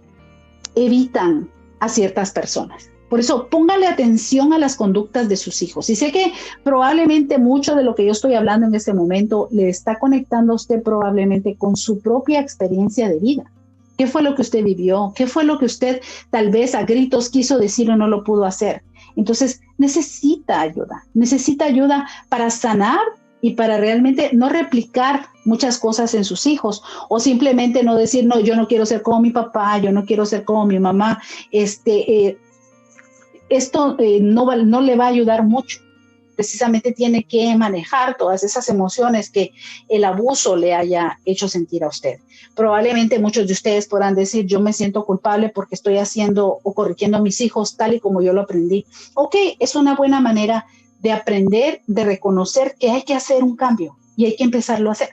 evitan a ciertas personas. Por eso, póngale atención a las conductas de sus hijos. Y sé que probablemente mucho de lo que yo estoy hablando en este momento le está conectando a usted probablemente con su propia experiencia de vida. ¿Qué fue lo que usted vivió? ¿Qué fue lo que usted tal vez a gritos quiso decir o no lo pudo hacer? Entonces, necesita ayuda para sanar y para realmente no replicar muchas cosas en sus hijos o simplemente no decir, no, yo no quiero ser como mi papá, yo no quiero ser como mi mamá. Esto no le va a ayudar mucho. Precisamente tiene que manejar todas esas emociones que el abuso le haya hecho sentir a usted. Probablemente muchos de ustedes podrán decir, yo me siento culpable porque estoy haciendo o corrigiendo a mis hijos tal y como yo lo aprendí. Ok, es una buena manera de aprender, de reconocer que hay que hacer un cambio y hay que empezarlo a hacer.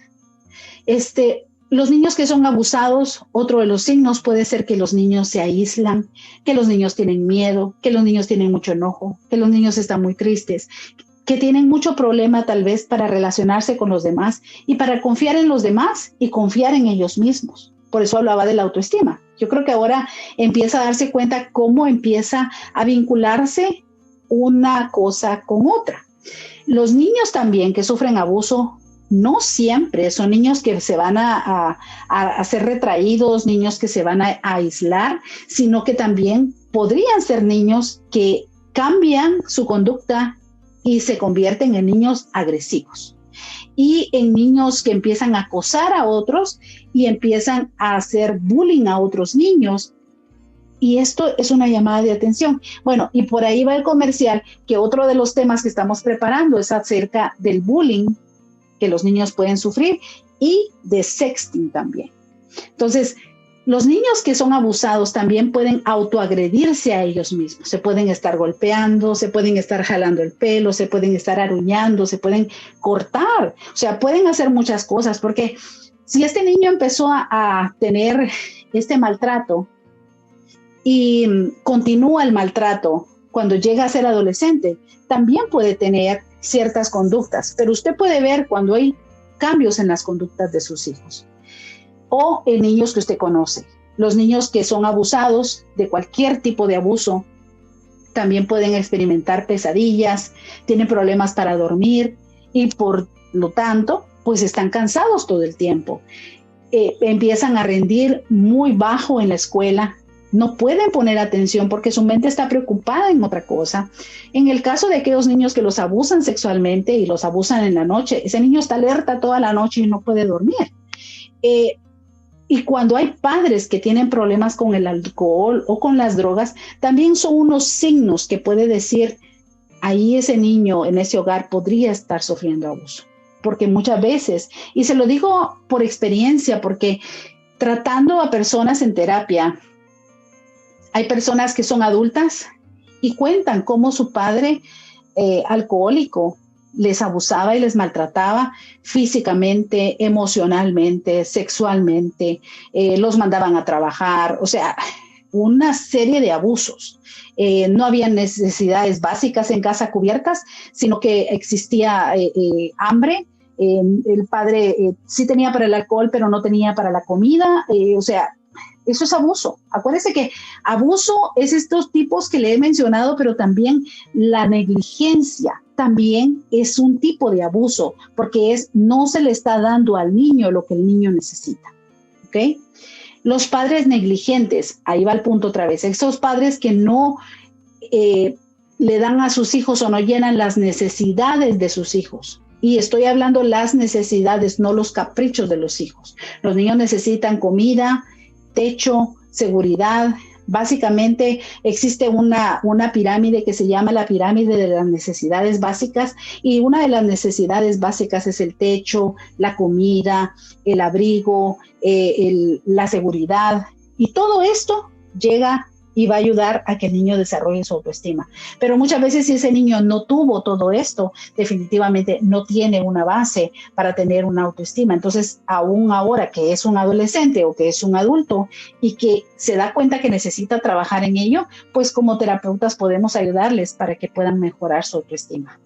Los niños que son abusados, otro de los signos puede ser que los niños se aíslan, que los niños tienen miedo, que los niños tienen mucho enojo, que los niños están muy tristes, que tienen mucho problema tal vez para relacionarse con los demás y para confiar en los demás y confiar en ellos mismos. Por eso hablaba de la autoestima. Yo creo que ahora empieza a darse cuenta cómo empieza a vincularse una cosa con otra. Los niños también que sufren abuso no siempre son niños que se van a ser retraídos, niños que se van a aislar, sino que también podrían ser niños que cambian su conducta y se convierten en niños agresivos y en niños que empiezan a acosar a otros y empiezan a hacer bullying a otros niños. Y esto es una llamada de atención. Bueno, y por ahí va el comercial, que otro de los temas que estamos preparando es acerca del bullying que los niños pueden sufrir y de sexting también. Entonces, los niños que son abusados también pueden autoagredirse a ellos mismos. Se pueden estar golpeando, se pueden estar jalando el pelo, se pueden estar aruñando, se pueden cortar. O sea, pueden hacer muchas cosas porque si este niño empezó a tener este maltrato y continúa el maltrato cuando llega a ser adolescente, también puede tener ciertas conductas. Pero usted puede ver cuando hay cambios en las conductas de sus hijos. O en niños que usted conoce. Los niños que son abusados de cualquier tipo de abuso también pueden experimentar pesadillas, tienen problemas para dormir y por lo tanto, pues están cansados todo el tiempo. Empiezan a rendir muy bajo en la escuela, no pueden poner atención porque su mente está preocupada en otra cosa. En el caso de aquellos niños que los abusan sexualmente y los abusan en la noche, ese niño está alerta toda la noche y no puede dormir. Y cuando hay padres que tienen problemas con el alcohol o con las drogas, también son unos signos que puede decir, ahí ese niño en ese hogar podría estar sufriendo abuso. Porque muchas veces, y se lo digo por experiencia, porque tratando a personas en terapia, hay personas que son adultas y cuentan cómo su padre alcohólico les abusaba y les maltrataba físicamente, emocionalmente, sexualmente, los mandaban a trabajar, o sea, una serie de abusos. No había necesidades básicas en casa cubiertas, sino que existía hambre. El padre sí tenía para el alcohol, pero no tenía para la comida. O sea, eso es abuso. Acuérdense que abuso es estos tipos que le he mencionado, pero también la negligencia también es un tipo de abuso, porque no se le está dando al niño lo que el niño necesita. ¿Ok? Los padres negligentes, ahí va el punto otra vez, esos padres que no le dan a sus hijos o no llenan las necesidades de sus hijos. Y estoy hablando las necesidades, no los caprichos de los hijos. Los niños necesitan comida, techo, seguridad. Básicamente existe una pirámide que se llama la pirámide de las necesidades básicas, y una de las necesidades básicas es el techo, la comida, el abrigo, la seguridad, y todo esto llega y va a ayudar a que el niño desarrolle su autoestima. Pero muchas veces si ese niño no tuvo todo esto, definitivamente no tiene una base para tener una autoestima. Entonces, aún ahora que es un adolescente o que es un adulto y que se da cuenta que necesita trabajar en ello, pues como terapeutas podemos ayudarles para que puedan mejorar su autoestima.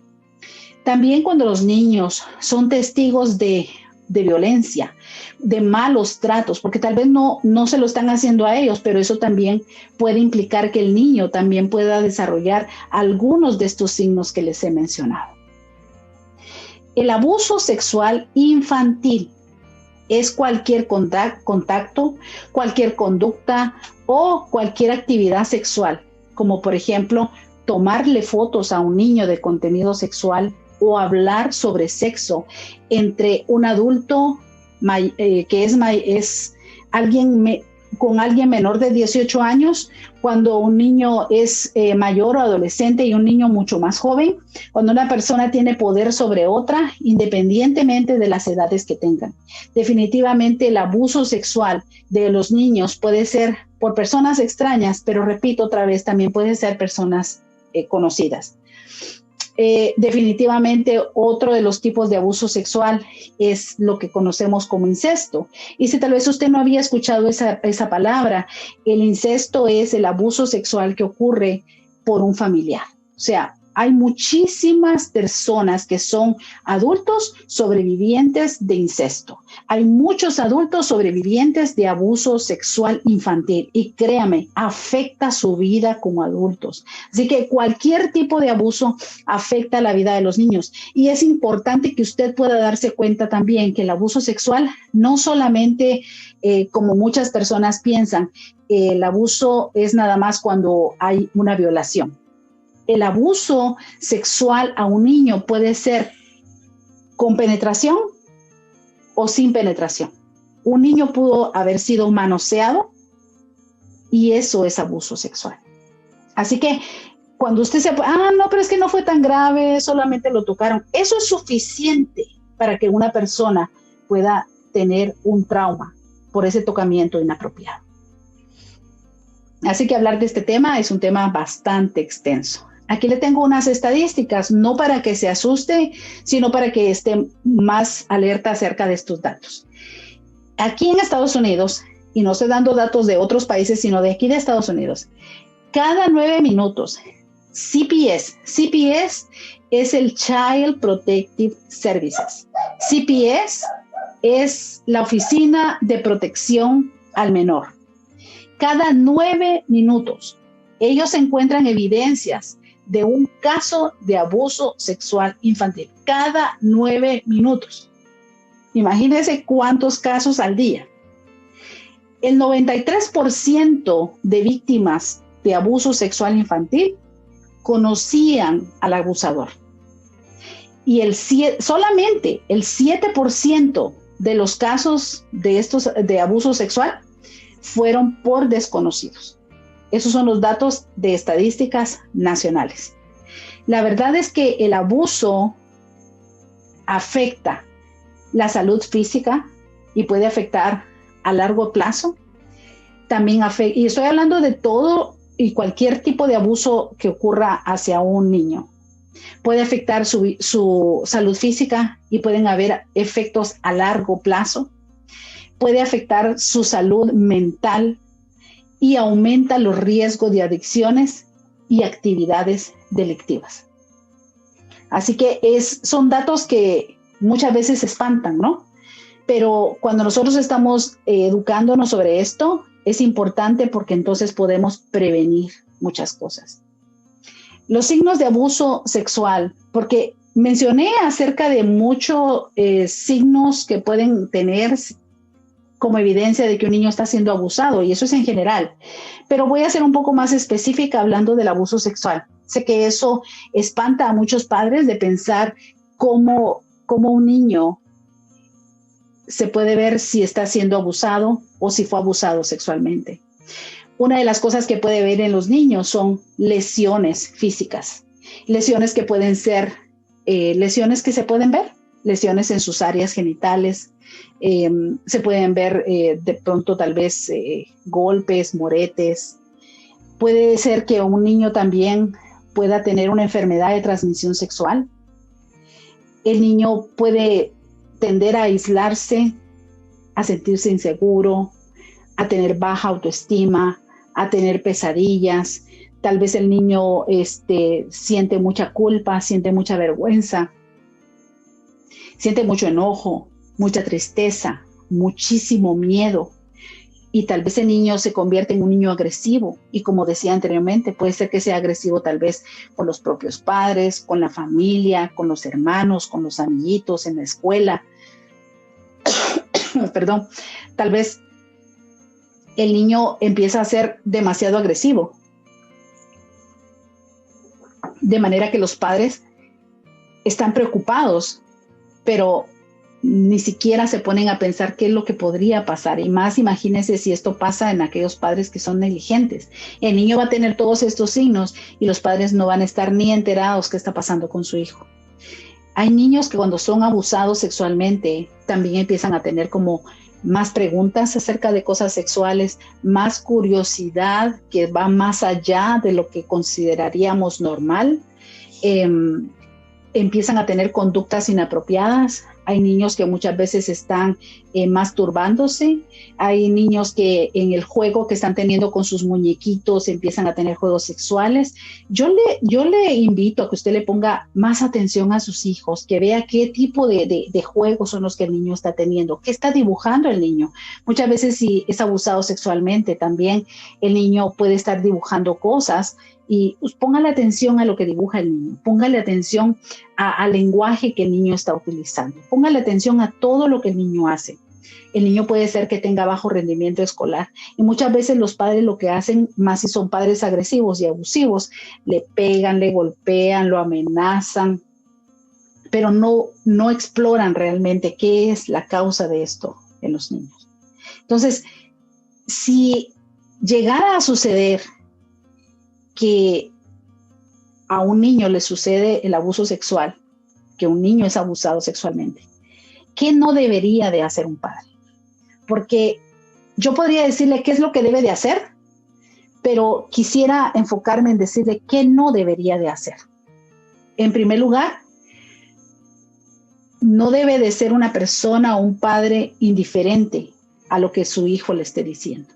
También cuando los niños son testigos de violencia, de malos tratos, porque tal vez no se lo están haciendo a ellos, pero eso también puede implicar que el niño también pueda desarrollar algunos de estos signos que les he mencionado. El abuso sexual infantil es cualquier contacto, cualquier conducta o cualquier actividad sexual, como por ejemplo tomarle fotos a un niño de contenido sexual o hablar sobre sexo entre un adulto que es alguien con alguien menor de 18 años, cuando un niño es mayor o adolescente y un niño mucho más joven, cuando una persona tiene poder sobre otra, independientemente de las edades que tengan. Definitivamente el abuso sexual de los niños puede ser por personas extrañas, pero repito otra vez, también puede ser personas conocidas. Definitivamente otro de los tipos de abuso sexual es lo que conocemos como incesto. Y si tal vez usted no había escuchado esa palabra, el incesto es el abuso sexual que ocurre por un familiar. O sea, hay muchísimas personas que son adultos sobrevivientes de incesto. Hay muchos adultos sobrevivientes de abuso sexual infantil y créame, afecta su vida como adultos. Así que cualquier tipo de abuso afecta la vida de los niños. Y es importante que usted pueda darse cuenta también que el abuso sexual no solamente, como muchas personas piensan, el abuso es nada más cuando hay una violación. El abuso sexual a un niño puede ser con penetración o sin penetración. Un niño pudo haber sido manoseado y eso es abuso sexual. Así que cuando usted no, pero es que no fue tan grave, solamente lo tocaron. Eso es suficiente para que una persona pueda tener un trauma por ese tocamiento inapropiado. Así que hablar de este tema es un tema bastante extenso. Aquí le tengo unas estadísticas, no para que se asuste, sino para que esté más alerta acerca de estos datos. Aquí en Estados Unidos, y no estoy dando datos de otros países, sino de aquí de Estados Unidos, cada 9 minutos, CPS es el Child Protective Services. CPS es la Oficina de Protección al Menor. Cada 9 minutos, ellos encuentran evidencias de un caso de abuso sexual infantil cada 9 minutos. Imagínense cuántos casos al día. El 93% de víctimas de abuso sexual infantil conocían al abusador. Y solamente el 7% de los casos de abuso sexual fueron por desconocidos. Esos son los datos de estadísticas nacionales. La verdad es que el abuso afecta la salud física y puede afectar a largo plazo. También afecta, y estoy hablando de todo y cualquier tipo de abuso que ocurra hacia un niño. Puede afectar su salud física y pueden haber efectos a largo plazo. Puede afectar su salud mental y aumenta los riesgos de adicciones y actividades delictivas. Así que son datos que muchas veces espantan, ¿no? Pero cuando nosotros estamos educándonos sobre esto, es importante porque entonces podemos prevenir muchas cosas. Los signos de abuso sexual, porque mencioné acerca de muchos signos que pueden tener como evidencia de que un niño está siendo abusado, y eso es en general. Pero voy a ser un poco más específica hablando del abuso sexual. Sé que eso espanta a muchos padres de pensar cómo un niño se puede ver si está siendo abusado o si fue abusado sexualmente. Una de las cosas que puede ver en los niños son lesiones físicas, lesiones que pueden ser lesiones que se pueden ver, lesiones en sus áreas genitales, se pueden ver de pronto tal vez golpes, moretes. Puede ser que un niño también pueda tener una enfermedad de transmisión sexual. El niño puede tender a aislarse, a sentirse inseguro, a tener baja autoestima, a tener pesadillas. Tal vez el niño siente mucha culpa, siente mucha vergüenza, siente mucho enojo, mucha tristeza, muchísimo miedo. Y tal vez el niño se convierte en un niño agresivo. Y como decía anteriormente, puede ser que sea agresivo tal vez con los propios padres, con la familia, con los hermanos, con los amiguitos en la escuela. Perdón, tal vez el niño empieza a ser demasiado agresivo. De manera que los padres están preocupados, pero ni siquiera se ponen a pensar qué es lo que podría pasar. Y más, imagínense si esto pasa en aquellos padres que son negligentes. El niño va a tener todos estos signos y los padres no van a estar ni enterados qué está pasando con su hijo. Hay niños que cuando son abusados sexualmente también empiezan a tener como más preguntas acerca de cosas sexuales, más curiosidad que va más allá de lo que consideraríamos normal. Empiezan a tener conductas inapropiadas. Hay niños que muchas veces están masturbándose. Hay niños que en el juego que están teniendo con sus muñequitos empiezan a tener juegos sexuales. Yo le invito a que usted le ponga más atención a sus hijos, que vea qué tipo de juegos son los que el niño está teniendo, qué está dibujando el niño. Muchas veces si es abusado sexualmente, también el niño puede estar dibujando cosas. Y pues, póngale atención a lo que dibuja el niño, póngale atención al lenguaje que el niño está utilizando, póngale atención a todo lo que el niño hace. El niño puede ser que tenga bajo rendimiento escolar y muchas veces los padres lo que hacen, más si son padres agresivos y abusivos, le pegan, le golpean, lo amenazan, pero no exploran realmente qué es la causa de esto en los niños. Entonces, si llegara a suceder que a un niño le sucede el abuso sexual, que un niño es abusado sexualmente, ¿qué no debería de hacer un padre? Porque yo podría decirle qué es lo que debe de hacer, pero quisiera enfocarme en decirle qué no debería de hacer. En primer lugar, no debe de ser una persona o un padre indiferente a lo que su hijo le esté diciendo.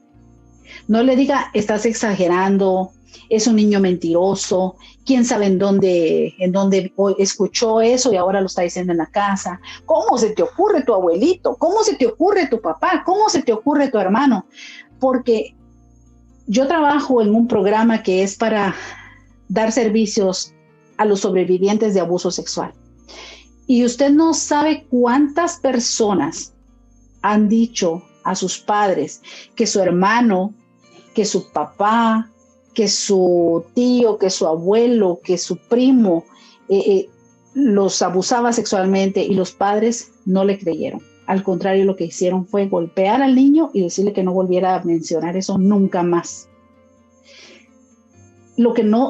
No le diga, estás exagerando, es un niño mentiroso, quién sabe en dónde escuchó eso y ahora lo está diciendo en la casa. ¿Cómo se te ocurre tu abuelito? ¿Cómo se te ocurre tu papá? ¿Cómo se te ocurre tu hermano? Porque Yo trabajo en un programa que es para dar servicios a los sobrevivientes de abuso sexual. Y usted no sabe cuántas personas han dicho a sus padres que su hermano, que su papá, que su tío, que su abuelo, que su primo los abusaba sexualmente y los padres no le creyeron. Al contrario, lo que hicieron fue golpear al niño y decirle que no volviera a mencionar eso nunca más.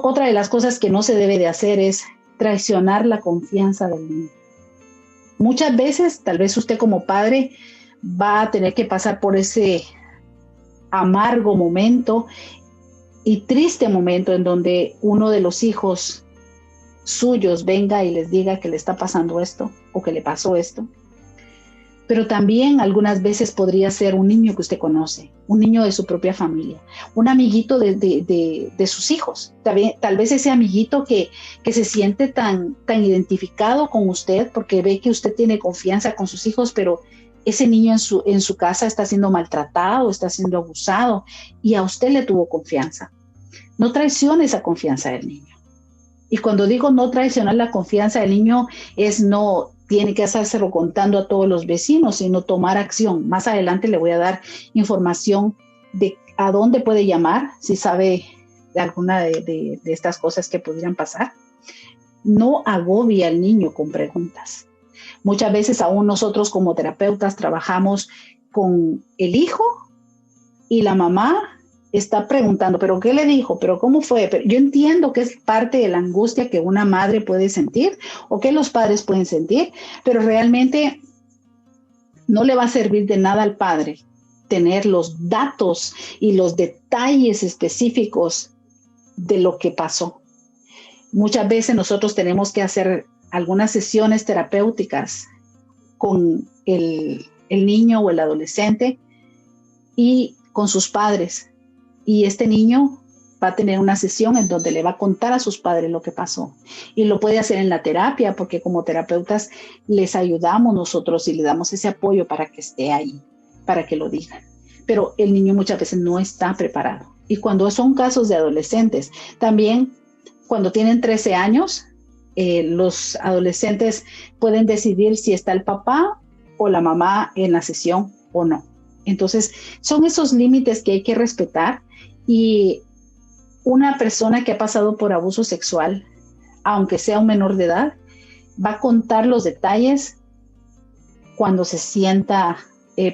Otra de las cosas que no se debe de hacer es traicionar la confianza del niño. Muchas veces, tal vez usted como padre va a tener que pasar por ese amargo momento y triste momento en donde uno de los hijos suyos venga y les diga que le está pasando esto o que le pasó esto. Pero también algunas veces podría ser un niño que usted conoce, un niño de su propia familia, un amiguito de sus hijos. Tal vez ese amiguito que se siente tan identificado con usted porque ve que usted tiene confianza con sus hijos, pero ese niño en su casa está siendo maltratado, está siendo abusado y a usted le tuvo confianza. No traicione esa confianza del niño. Y cuando digo no traicionar la confianza del niño, no tiene que hacérselo contando a todos los vecinos, sino tomar acción. Más adelante le voy a dar información de a dónde puede llamar, si sabe de alguna de estas cosas que pudieran pasar. No agobie al niño con preguntas. Muchas veces aún nosotros como terapeutas trabajamos con el hijo y la mamá está preguntando, ¿pero qué le dijo? ¿Pero cómo fue? Pero yo entiendo que es parte de la angustia que una madre puede sentir o que los padres pueden sentir, pero realmente no le va a servir de nada al padre tener los datos y los detalles específicos de lo que pasó. Muchas veces nosotros tenemos que hacer algunas sesiones terapéuticas con el niño o el adolescente y con sus padres. Y este niño va a tener una sesión en donde le va a contar a sus padres lo que pasó. Y lo puede hacer en la terapia, porque como terapeutas les ayudamos nosotros y le damos ese apoyo para que esté ahí, para que lo digan. Pero el niño muchas veces no está preparado. Y cuando son casos de adolescentes, también cuando tienen 13 años, los adolescentes pueden decidir si está el papá o la mamá en la sesión o no. Entonces, son esos límites que hay que respetar. Y una persona que ha pasado por abuso sexual, aunque sea un menor de edad, va a contar los detalles cuando se sienta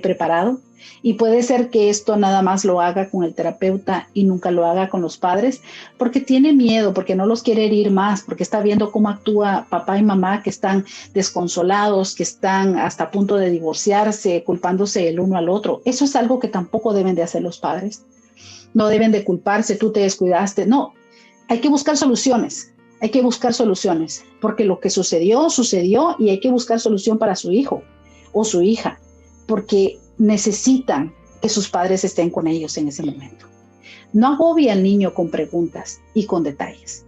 preparado. Y puede ser que esto nada más lo haga con el terapeuta y nunca lo haga con los padres, porque tiene miedo, porque no los quiere herir más, porque está viendo cómo actúa papá y mamá que están desconsolados, que están hasta a punto de divorciarse, culpándose el uno al otro. Eso es algo que tampoco deben de hacer los padres. No deben de culparse, tú te descuidaste. No, hay que buscar soluciones. Hay que buscar soluciones, porque lo que sucedió, sucedió y hay que buscar solución para su hijo o su hija, porque necesitan que sus padres estén con ellos en ese momento. No agobie al niño con preguntas y con detalles.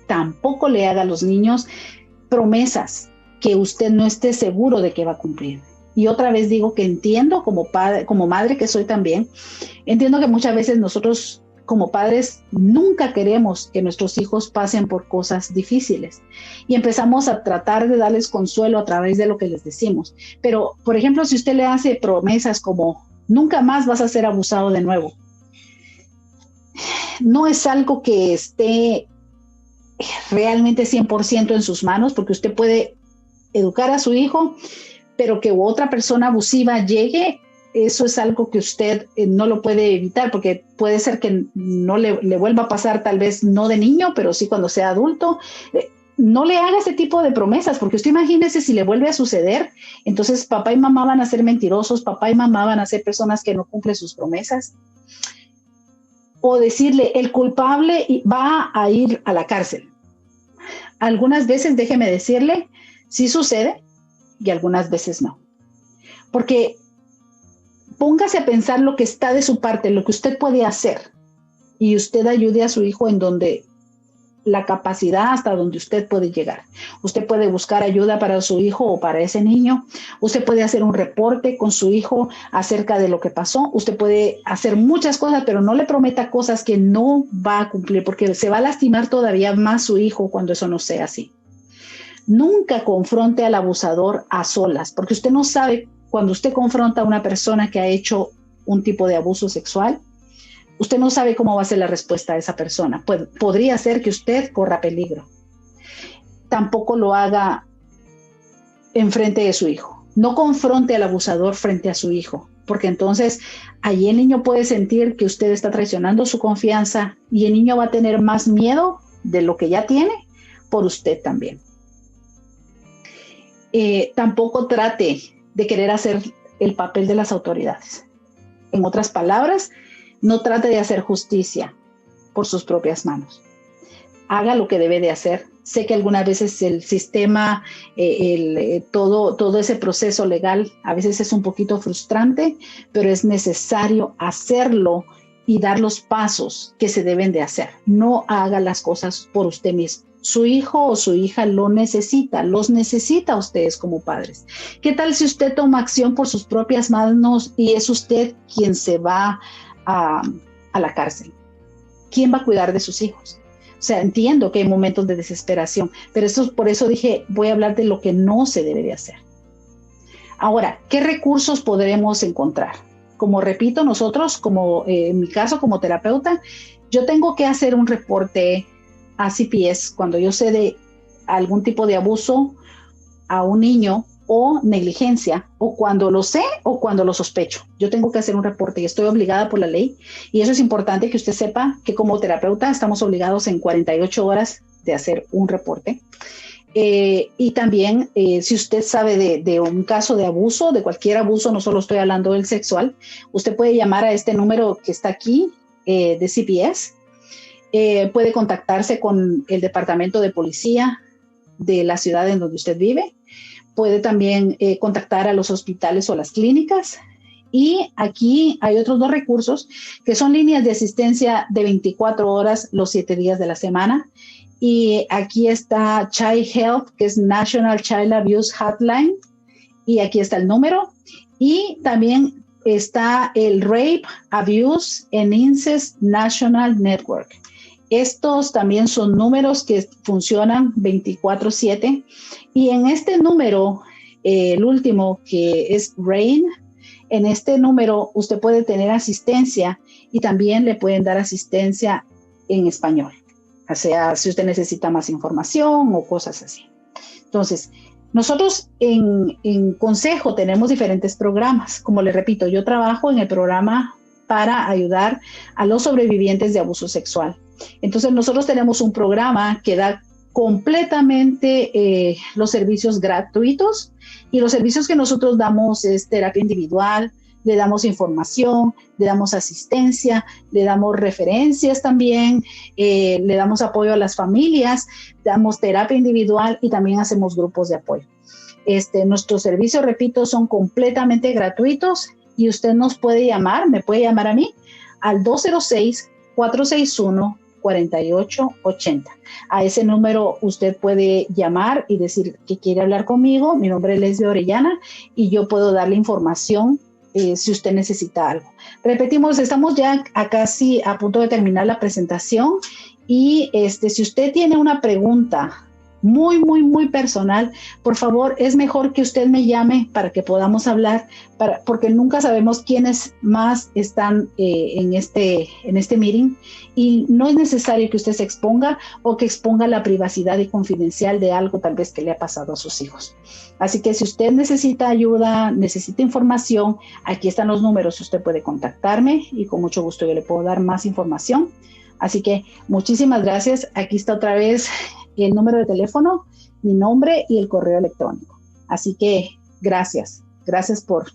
Tampoco le haga a los niños promesas que usted no esté seguro de que va a cumplir. Y otra vez digo que entiendo como padre, como madre que soy también, entiendo que muchas veces nosotros como padres nunca queremos que nuestros hijos pasen por cosas difíciles y empezamos a tratar de darles consuelo a través de lo que les decimos. Pero, por ejemplo, si usted le hace promesas como nunca más vas a ser abusado de nuevo, no es algo que esté realmente 100% en sus manos, porque usted puede educar a su hijo, pero que otra persona abusiva llegue, eso es algo que usted no lo puede evitar, porque puede ser que no le vuelva a pasar, tal vez no de niño, pero sí cuando sea adulto. No le haga ese tipo de promesas, porque usted imagínese si le vuelve a suceder, entonces papá y mamá van a ser mentirosos, papá y mamá van a ser personas que no cumplen sus promesas. O decirle, el culpable va a ir a la cárcel. Algunas veces, déjeme decirle, sí sucede, y algunas veces no. Porque póngase a pensar lo que está de su parte, lo que usted puede hacer, y usted ayude a su hijo en donde la capacidad hasta donde usted puede llegar. Usted puede buscar ayuda para su hijo o para ese niño. Usted puede hacer un reporte con su hijo acerca de lo que pasó. Usted puede hacer muchas cosas, pero no le prometa cosas que no va a cumplir, porque se va a lastimar todavía más su hijo cuando eso no sea así. Nunca confronte al abusador a solas, porque usted no sabe cuando usted confronta a una persona que ha hecho un tipo de abuso sexual. Usted no sabe cómo va a ser la respuesta de esa persona. Podría ser que usted corra peligro. Tampoco lo haga en frente de su hijo. No confronte al abusador frente a su hijo, porque entonces allí el niño puede sentir que usted está traicionando su confianza y el niño va a tener más miedo de lo que ya tiene por usted también. Tampoco trate de querer hacer el papel de las autoridades. En otras palabras, no trate de hacer justicia por sus propias manos. Haga lo que debe de hacer. Sé que algunas veces el sistema, todo ese proceso legal a veces es un poquito frustrante, pero es necesario hacerlo y dar los pasos que se deben de hacer. No haga las cosas por usted mismo. Su hijo o su hija los necesita a ustedes como padres. ¿Qué tal si usted toma acción por sus propias manos y es usted quien se va a la cárcel? ¿Quién va a cuidar de sus hijos? O sea, entiendo que hay momentos de desesperación, pero por eso dije, voy a hablar de lo que no se debe de hacer. Ahora, ¿qué recursos podremos encontrar? Como repito, nosotros, como en mi caso como terapeuta, yo tengo que hacer un reporte a CPS cuando yo sé de algún tipo de abuso a un niño o negligencia, o cuando lo sé o cuando lo sospecho. Yo tengo que hacer un reporte y estoy obligada por la ley, y eso es importante que usted sepa que como terapeuta estamos obligados en 48 horas de hacer un reporte. Y también si usted sabe de un caso de abuso, de cualquier abuso, no solo estoy hablando del sexual, usted puede llamar a este número que está aquí de CPS. Puede contactarse con el departamento de policía de la ciudad en donde usted vive. Puede también contactar a los hospitales o las clínicas. Y aquí hay otros 2 recursos que son líneas de asistencia de 24 horas los 7 días de la semana. Y aquí está Child Health, que es National Child Abuse Hotline. Y aquí está el número. Y también está el Rape, Abuse and Incest National Network. Estos también son números que funcionan 24/7. Y en este número, el último que es RAIN, en este número usted puede tener asistencia y también le pueden dar asistencia en español. O sea, si usted necesita más información o cosas así. Entonces, nosotros en Consejo tenemos diferentes programas. Como les repito, yo trabajo en el programa para ayudar a los sobrevivientes de abuso sexual. Entonces, nosotros tenemos un programa que da completamente los servicios gratuitos, y los servicios que nosotros damos es terapia individual, le damos información, le damos asistencia, le damos referencias también, le damos apoyo a las familias, damos terapia individual y también hacemos grupos de apoyo. Nuestros servicios, repito, son completamente gratuitos y usted nos puede llamar, me puede llamar a mí al 206-461-4880. A ese número usted puede llamar y decir que quiere hablar conmigo. Mi nombre es Leslie Orellana y yo puedo darle información si usted necesita algo. Repetimos, estamos ya casi a punto de terminar la presentación y si usted tiene una pregunta muy personal, por favor, es mejor que usted me llame para que podamos hablar, porque nunca sabemos quiénes más están en este meeting, y no es necesario que usted se exponga o que exponga la privacidad y confidencial de algo tal vez que le ha pasado a sus hijos. Así que si usted necesita ayuda, necesita información, aquí están los números, usted puede contactarme y con mucho gusto yo le puedo dar más información. Así que muchísimas gracias. Aquí está otra vez el número de teléfono, mi nombre y el correo electrónico. Así que gracias por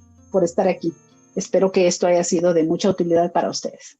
estar aquí. Espero que esto haya sido de mucha utilidad para ustedes.